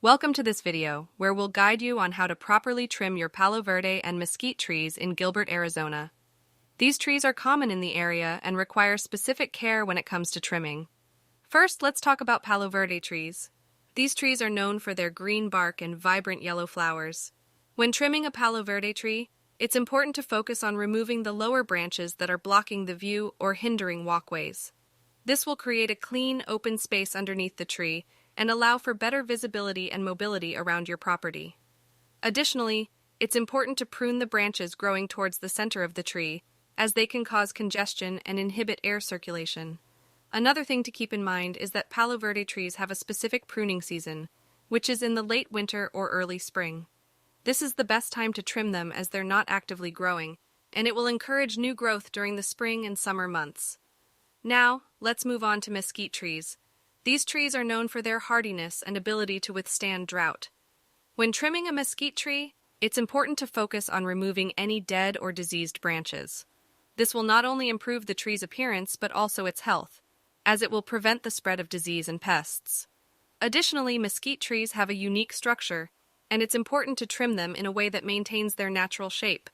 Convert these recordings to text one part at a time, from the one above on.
Welcome to this video, where we'll guide you on how to properly trim your Palo Verde and Mesquite trees in Gilbert, Arizona. These trees are common in the area and require specific care when it comes to trimming. First, let's talk about Palo Verde trees. These trees are known for their green bark and vibrant yellow flowers. When trimming a Palo Verde tree, it's important to focus on removing the lower branches that are blocking the view or hindering walkways. This will create a clean, open space underneath the tree and allow for better visibility and mobility around your property. Additionally, it's important to prune the branches growing towards the center of the tree, as they can cause congestion and inhibit air circulation. Another thing to keep in mind is that Palo Verde trees have a specific pruning season, which is in the late winter or early spring. This is the best time to trim them as they're not actively growing, and it will encourage new growth during the spring and summer months. Now, let's move on to mesquite trees. These trees are known for their hardiness and ability to withstand drought. When trimming a mesquite tree, it's important to focus on removing any dead or diseased branches. This will not only improve the tree's appearance but also its health, as it will prevent the spread of disease and pests. Additionally, mesquite trees have a unique structure, and it's important to trim them in a way that maintains their natural shape.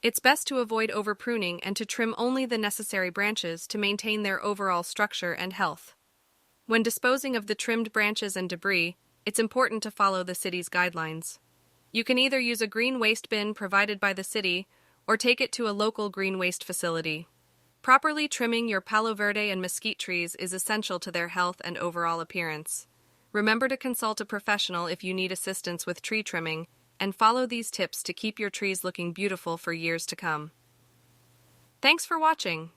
It's best to avoid over-pruning and to trim only the necessary branches to maintain their overall structure and health. When disposing of the trimmed branches and debris, it's important to follow the city's guidelines. You can either use a green waste bin provided by the city or take it to a local green waste facility. Properly trimming your Palo Verde and mesquite trees is essential to their health and overall appearance. Remember to consult a professional if you need assistance with tree trimming, and follow these tips to keep your trees looking beautiful for years to come. Thanks for watching.